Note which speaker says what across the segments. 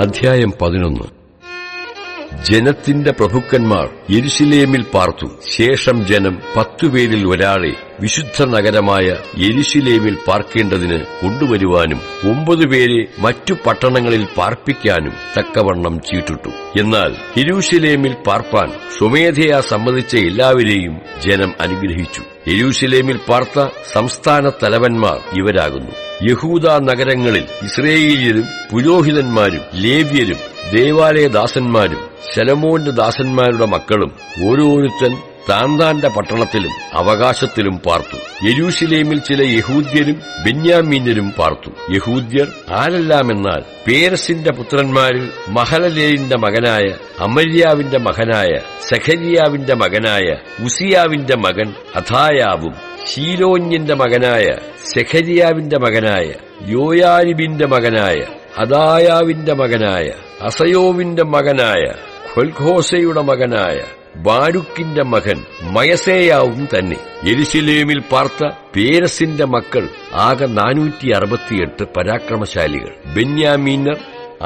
Speaker 1: അധ്യായം 11. ജനത്തിന്റെ പ്രഭുക്കന്മാർ യെരുശലേമിൽ പാർത്തു. ശേഷം ജനം 10 പേരിൽ ഒരാളെ വിശുദ്ധ നഗരമായ യെരുശലേമിൽ പാർക്കേണ്ടതിന് കൊണ്ടുവരുവാനും 9 പേരെ മറ്റു പട്ടണങ്ങളിൽ പാർപ്പിക്കാനും തക്കവണ്ണം ചീട്ടിട്ടു. എന്നാൽ യെരൂശലേമിൽ പാർപ്പാൻ സ്വമേധയാ സമ്മതിച്ച എല്ലാവരെയും ജനം അനുഗ്രഹിച്ചു. യെരൂശലേമിൽ പാർത്ത സംസ്ഥാന തലവന്മാർ ഇവരാകുന്നു: യഹൂദാ നഗരങ്ങളിൽ ഇസ്രായേല്യരും പുരോഹിതന്മാരും ലേവ്യരും ദേവാലയദാസന്മാരും ശലോമോന്റെ ദാസന്മാരുടെ മക്കളും ഓരോരുത്തൻ താന്താന്റെ പട്ടണത്തിലും അവകാശത്തിലും പാർത്തു. യെരൂശലേമിൽ ചില യഹൂദ്യരും ബെന്യാമീന്യരും പാർത്തു. യഹൂദ്യർ ആരെല്ലാമെന്നാൽ പേരസിന്റെ പുത്രന്മാരിൽ മഹലലേലിന്റെ മകനായ അമര്യാവിന്റെ മകനായ സെഖര്യാവിന്റെ മകനായ ഉസിയാവിന്റെ മകൻ അഥായാവും, ശീലോന്യന്റെ മകനായ സെഖര്യാവിന്റെ മകനായ യോയാരിബിന്റെ മകനായ അദായാവിന്റെ മകനായ അസയോവിന്റെ മകനായ ഖൊൽഹോസയുടെ മകനായ ബാരുക്കിന്റെ മകൻ മയസേയാവും തന്നെ. യെരുശലേമിൽ പാർത്ത പേരസിന്റെ മക്കൾ ആകെ 468 പരാക്രമശാലികൾ. ബെന്യാമീനർ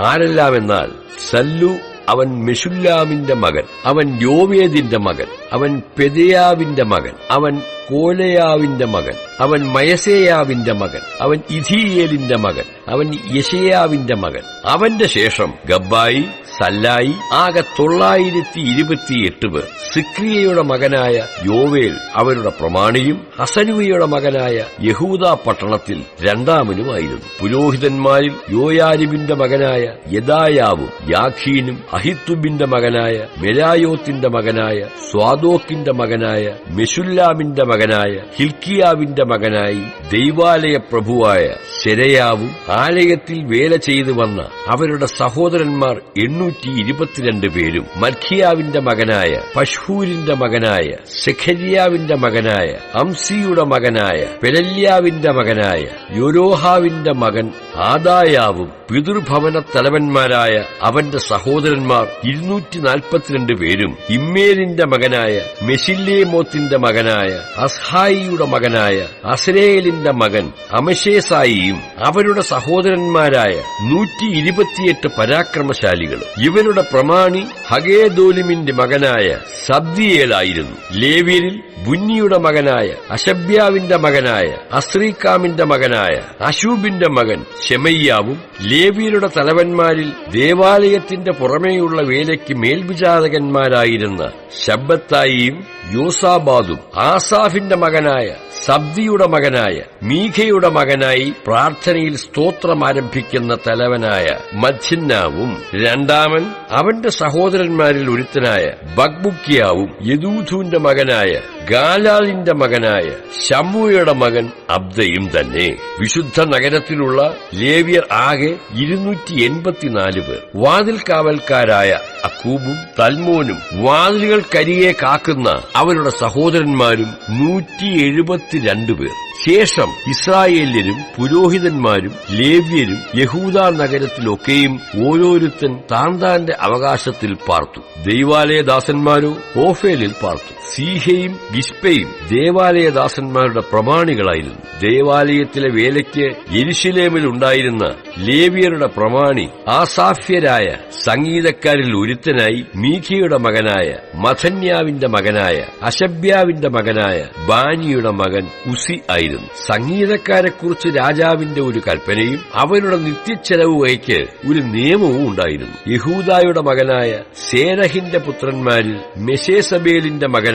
Speaker 1: ആരെല്ലാമെന്നാൽ സല്ലു അവൻ മെഷുല്ലാമിന്റെ മകൻ, അവൻ യോവേദിന്റെ മകൻ, അവൻ പെദയാവിന്റെ മകൻ, അവൻ കോലയാവിന്റെ മകൻ, അവൻ മയസേയാവിന്റെ മകൻ, അവൻ ഇഥീയേലിന്റെ മകൻ, അവൻ യെശയാവിന്റെ മകൻ. അവന്റെ ശേഷം ഗബ്ബായി, സല്ലായി, ആകെ 928 പേർ. സിക്രിയയുടെ മകനായ യോവേൽ അവരുടെ പ്രമാണിയും ഹസനുവയുടെ മകനായ യഹൂദാ പട്ടണത്തിൽ രണ്ടാമനുമായിരുന്നു. പുരോഹിതന്മാരിൽ യോയാരിബിന്റെ മകനായ യെദായാവും യാഖീനും അഹിത്തുബിന്റെ മകനായ മെരായോത്തിന്റെ മകനായ സ്വാദോക്കിന്റെ മകനായ മെഷുല്ലാമിന്റെ മകനായ ഹിൽക്കിയാവിന്റെ മകനായി ദൈവാലയ പ്രഭുവായ ശെരയാവും ആലയത്തിൽ വേല ചെയ്തു വന്ന അവരുടെ സഹോദരന്മാർ 822 പേരും. മൽഖിയാവിന്റെ മകനായ പഷ്ഹൂരിന്റെ മകനായ സെഖര്യാവിന്റെ മകനായ അംസിയുടെ മകനായ പെലല്യാവിന്റെ മകനായ യോരോഹാവിന്റെ മകൻ ആദായാവും പിതൃഭവന തലവന്മാരായ അവന്റെ സഹോദരന്മാർ 242 പേരും. ഇമ്മേരിന്റെ മകനായ മെശില്ലേമോത്തിന്റെ മകനായ അസ്ഹായിയുടെ മകനായ അസരേലിന്റെ മകൻ അമശേസായിയും അവരുടെ സഹോദരന്മാരായ 128 പരാക്രമശാലികളും. ഇവരുടെ പ്രമാണി ഹഗേദോലിമിന്റെ മകനായ സബ്ദിയേലായിരുന്നു. ലേവ്യരിൽ ബുന്നിയുടെ മകനായ അശബ്യാവിന്റെ മകനായ അസ്രീക്കാമിന്റെ മകനായ അശൂബിന്റെ മകൻ ശെമയ്യാവും. ലേവ്യരുടെ തലവന്മാരിൽ ദേവാലയത്തിന്റെ പുറമേയുള്ള വേലയ്ക്ക് മേൽവിചാരകന്മാരായിരുന്ന ശബ്ബത്തായിയും യോസാബാദും. ആസാഫിന്റെ മകനായ സബ്ദിയുടെ മകനായ മീഖയുടെ മകനായി പ്രാർത്ഥനയിൽ സ്തോത്രം ആരംഭിക്കുന്ന തലവനായ മദ്ദിന്നാവും. രണ്ടാമൻ അവന്റെ സഹോദരന്മാരിൽ ഒരുത്തനായ ബക്ബുക്കിയാവും യദൂഥുവിന്റെ മകനായ ഗാലാലിന്റെ മകനായ ശമ്മൂയുടെ മകൻ അബ്ദയും തന്നെ. വിശുദ്ധ നഗരത്തിലുള്ള ലേവ്യർ ആകെ 284 പേർ. വാതിൽ കാവൽക്കാരായ അക്കൂബും തൽമോനും വാതിലുകൾക്കരികെ കാക്കുന്ന അവരുടെ സഹോദരന്മാരും 172 പേർ. ശേഷം ഇസ്രായേല്യരും പുരോഹിതന്മാരും ലേവ്യരും യഹൂദാ നഗരത്തിലൊക്കെയും ഓരോരുത്തൻ താന്താന്റെ അവകാശത്തിൽ പാർത്തു. ദൈവാലയദാസന്മാരോ ഓഫേലിൽ പാർത്തു. സീഹയും ഗിസ്പയും ദേവാലയദാസന്മാരുടെ പ്രമാണികളായിരുന്നു. ദേവാലയത്തിലെ വേലയ്ക്ക് യെരുശലേമിൽ ഉണ്ടായിരുന്ന ലേവ്യരുടെ പ്രമാണി ആസാഫ്യരായ സംഗീതക്കാരിൽ ഒരുത്തനായി മീഖയുടെ മകനായ മഥന്യാവിന്റെ മകനായ അശബ്യാവിന്റെ മകനായ ബാനിയുടെ മകൻ ഉസി ആയിരുന്നു. സംഗീതക്കാരെക്കുറിച്ച് രാജാവിന്റെ ഒരു കൽപ്പനയും അവരുടെ നിത്യച്ചെലവ് വയ്ക്ക് ഒരു നിയമവും ഉണ്ടായിരുന്നു. യഹൂദായുടെ മകനായ സേരഹിന്റെ പുത്രന്മാരിൽ മെശേസബേലിന്റെ മകനായ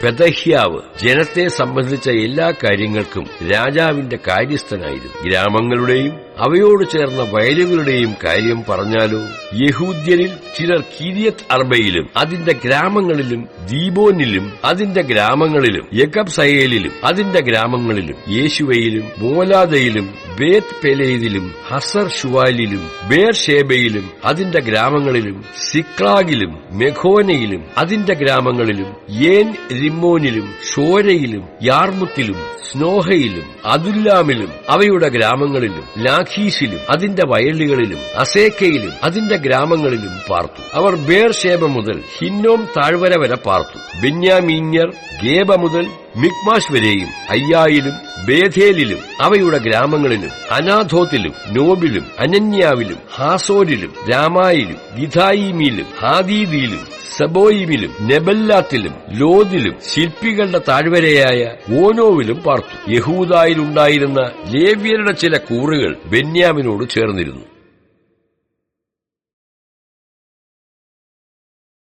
Speaker 1: പെദഹ്യാവ് ജനത്തെ സംബന്ധിച്ച എല്ലാ കാര്യങ്ങൾക്കും രാജാവിന്റെ കാര്യസ്ഥനായിരുന്നു. ഗ്രാമങ്ങളുടെയും അവയോട് ചേർന്ന വയലുകളുടെയും കാര്യം പറഞ്ഞാലോ, യഹൂദ്യരിൽ ചിലർ കിര്യത്ത് അർബയിലും അതിന്റെ ഗ്രാമങ്ങളിലും ദീബോനിലും അതിന്റെ ഗ്രാമങ്ങളിലും യകബ്സയേലിലും അതിന്റെ ഗ്രാമങ്ങളിലും യേശുവയിലും മോലാദയിലും ബേത് പെലേദിലും ഹസർ ഷുവാലിലും ബേർഷേബയിലും അതിന്റെ ഗ്രാമങ്ങളിലും സിക്ലാഗിലും മെഖോനയിലും അതിന്റെ ഗ്രാമങ്ങളിലും യേൻ റിമ്മോനിലും ഷോരയിലും യാർമുത്തിലും സ്നോഹയിലും അതുല്ലാമിലും അവയുടെ ഗ്രാമങ്ങളിലും ലാഖീഷിലും അതിന്റെ വയലുകളിലും അസേക്കയിലും അതിന്റെ ഗ്രാമങ്ങളിലും പാർത്തു. അവർ ബേർഷേബ മുതൽ ഹിന്നോം താഴ്വര വരെ പാർത്തു. ബെന്യാമീന്യർ ഗേബ മുതൽ മിക്മാഷ് വരെയും, അയ്യായിലും, ബേഥേലിലും അവയുടെ ഗ്രാമങ്ങളിലും, അനാഥോത്തിലും, നോബിലും, അനന്യാവിലും, ഹാസോരിലും, രാമായിലും, ഗിഥായിമിലും, ഹാദീദിലും, സബോയിമിലും, നെബല്ലാത്തിലും, ലോദിലും, ശില്പികളുടെ താഴ്വരയായ ഓനോവിലും പാർത്തു. യഹൂദായിലുണ്ടായിരുന്ന ലേവ്യരുടെ ചില കൂറുകൾ ബെന്യാമിനോട് ചേർന്നിരുന്നു.